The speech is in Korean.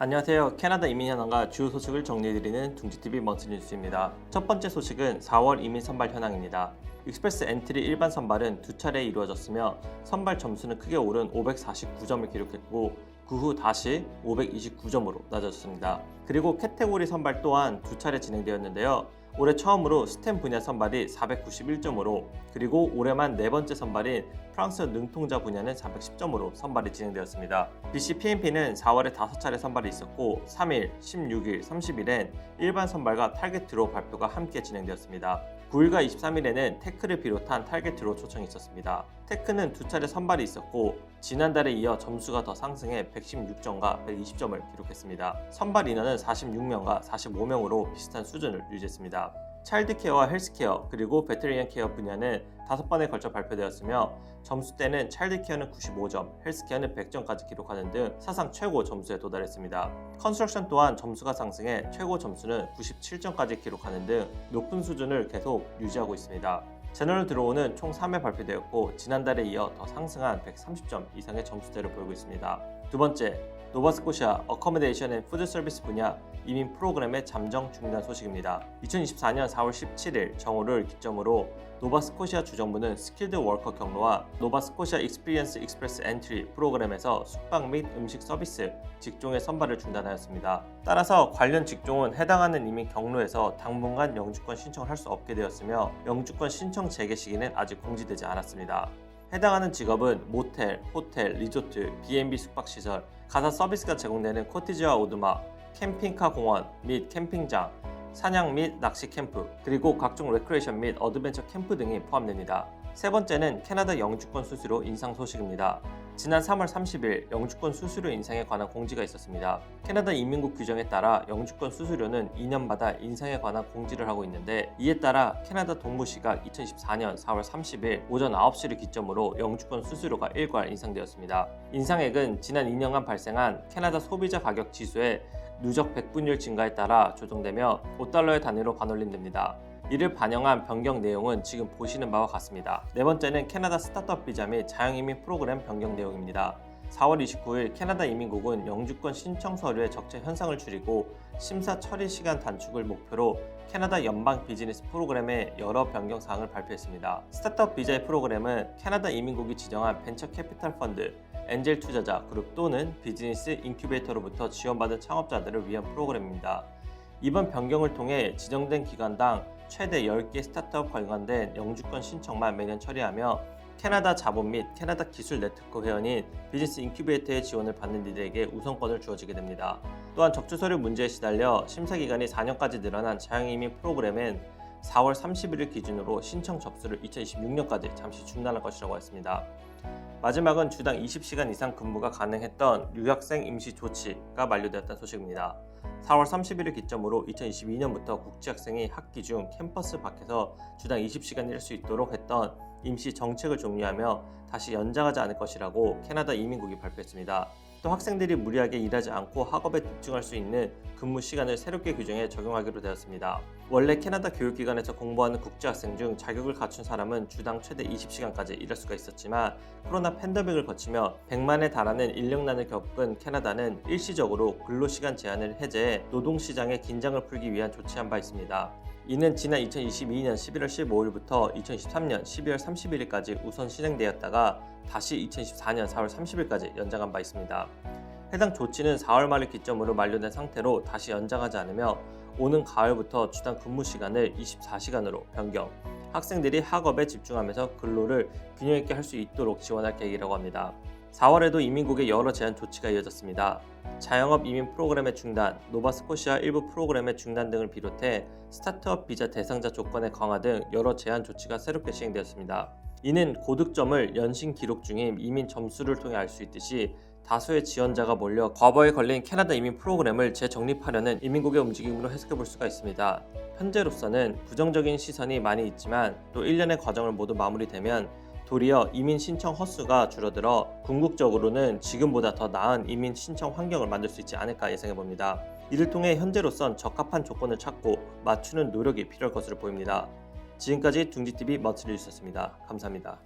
안녕하세요. 캐나다 이민현황과 주요 소식을 정리해드리는 둥지TV 먼슬리 뉴스입니다. 첫 번째 소식은 4월 이민 선발 현황입니다. 익스프레스 엔트리 일반 선발은 두 차례 이루어졌으며 선발 점수는 크게 오른 549점을 기록했고 그 후 다시 529점으로 낮아졌습니다. 그리고 카테고리 선발 또한 두 차례 진행되었는데요. 올해 처음으로 스템 분야 선발이 491점으로 그리고 올해만 네 번째 선발인 프랑스 능통자 분야는 410점으로 선발이 진행되었습니다. BC PMP는 4월에 5차례 선발이 있었고 3일, 16일, 30일엔 일반 선발과 타겟 드로우 발표가 함께 진행되었습니다. 9일과 23일에는 테크를 비롯한 타겟 드로우 초청이 있었습니다. 테크는 두 차례 선발이 있었고 지난달에 이어 점수가 더 상승해 116점과 120점을 기록했습니다. 선발 인원은 46명과 45명으로 비슷한 수준을 유지했습니다. 차일드케어와 헬스케어 그리고 베테리언 케어 분야는 5번에 걸쳐 발표되었으며 점수대는 차일드케어는 95점, 헬스케어는 100점까지 기록하는 등 사상 최고 점수에 도달했습니다. 컨스트럭션 또한 점수가 상승해 최고 점수는 97점까지 기록하는 등 높은 수준을 계속 유지하고 있습니다. 제너럴 드로우는 총 3회 발표되었고 지난달에 이어 더 상승한 130점 이상의 점수대를 보이고 있습니다. 두 번째, 노바스코시아 어커머데이션 앤 푸드 서비스 분야 이민 프로그램의 잠정 중단 소식입니다. 2024년 4월 17일 정오를 기점으로 노바스코시아 주정부는 스킬드 워커 경로와 노바스코시아 익스피리언스 익스프레스 엔트리 프로그램에서 숙박 및 음식 서비스 직종의 선발을 중단하였습니다. 따라서 관련 직종은 해당하는 이민 경로에서 당분간 영주권 신청을 할 수 없게 되었으며 영주권 신청 재개 시기는 아직 공지되지 않았습니다. 해당하는 직업은 모텔, 호텔, 리조트, B&B 숙박시설, 가사 서비스가 제공되는 코티지와 오두막, 캠핑카 공원 및 캠핑장, 사냥 및 낚시 캠프, 그리고 각종 레크레이션 및 어드벤처 캠프 등이 포함됩니다. 세 번째는 캐나다 영주권 수수료 인상 소식입니다. 지난 3월 30일 영주권 수수료 인상에 관한 공지가 있었습니다. 캐나다 이민국 규정에 따라 영주권 수수료는 2년마다 인상에 관한 공지를 하고 있는데 이에 따라 캐나다 동부시각 2024년 4월 30일 오전 9시를 기점으로 영주권 수수료가 일괄 인상되었습니다. 인상액은 지난 2년간 발생한 캐나다 소비자 가격 지수의 누적 백분율 증가에 따라 조정되며 5달러의 단위로 반올림됩니다. 이를 반영한 변경 내용은 지금 보시는 바와 같습니다. 네 번째는 캐나다 스타트업 비자 및 자영이민 프로그램 변경 내용입니다. 4월 29일 캐나다 이민국은 영주권 신청 서류의 적재 현상을 줄이고 심사 처리 시간 단축을 목표로 캐나다 연방 비즈니스 프로그램의 여러 변경 사항을 발표했습니다. 스타트업 비자의 프로그램은 캐나다 이민국이 지정한 벤처 캐피탈 펀드, 엔젤 투자자 그룹 또는 비즈니스 인큐베이터로부터 지원받은 창업자들을 위한 프로그램입니다. 이번 변경을 통해 지정된 기간당 최대 10개 스타트업 관련된 영주권 신청만 매년 처리하며 캐나다 자본 및 캐나다 기술 네트워크 회원인 비즈니스 인큐베이터의 지원을 받는 이들에게 우선권을 주어지게 됩니다. 또한 적재 서류 문제에 시달려 심사 기간이 4년까지 늘어난 자영이민 프로그램은 4월 30일을 기준으로 신청 접수를 2026년까지 잠시 중단할 것이라고 했습니다. 마지막은 주당 20시간 이상 근무가 가능했던 유학생 임시 조치가 만료되었다는 소식입니다. 4월 30일을 기점으로 2022년부터 국제학생이 학기 중 캠퍼스 밖에서 주당 20시간 일 수 있도록 했던 임시 정책을 종료하며 다시 연장하지 않을 것이라고 캐나다 이민국이 발표했습니다. 또 학생들이 무리하게 일하지 않고 학업에 집중할 수 있는 근무 시간을 새롭게 규정해 적용하기로 되었습니다. 원래 캐나다 교육기관에서 공부하는 국제학생 중 자격을 갖춘 사람은 주당 최대 20시간까지 일할 수가 있었지만 코로나 팬데믹을 거치며 100만에 달하는 인력난을 겪은 캐나다는 일시적으로 근로시간 제한을 해제해 노동시장의 긴장을 풀기 위한 조치한 바 있습니다. 이는 지난 2022년 11월 15일부터 2023년 12월 31일까지 우선 실행되었다가 다시 2024년 4월 30일까지 연장한 바 있습니다. 해당 조치는 4월 말을 기점으로 만료된 상태로 다시 연장하지 않으며 오는 가을부터 주당 근무 시간을 24시간으로 변경, 학생들이 학업에 집중하면서 근로를 균형 있게 할 수 있도록 지원할 계획이라고 합니다. 4월에도 이민국의 여러 제한 조치가 이어졌습니다. 자영업 이민 프로그램의 중단, 노바스코시아 일부 프로그램의 중단 등을 비롯해 스타트업 비자 대상자 조건의 강화 등 여러 제한 조치가 새롭게 시행되었습니다. 이는 고득점을 연신 기록 중인 이민 점수를 통해 알 수 있듯이 다수의 지원자가 몰려 과거에 걸린 캐나다 이민 프로그램을 재정립하려는 이민국의 움직임으로 해석해 볼 수가 있습니다. 현재로서는 부정적인 시선이 많이 있지만 또 1년의 과정을 모두 마무리되면 도리어 이민 신청 헛수가 줄어들어 궁극적으로는 지금보다 더 나은 이민 신청 환경을 만들 수 있지 않을까 예상해 봅니다. 이를 통해 현재로선 적합한 조건을 찾고 맞추는 노력이 필요할 것으로 보입니다. 지금까지 둥지TV 먼슬리 뉴스였습니다. 감사합니다.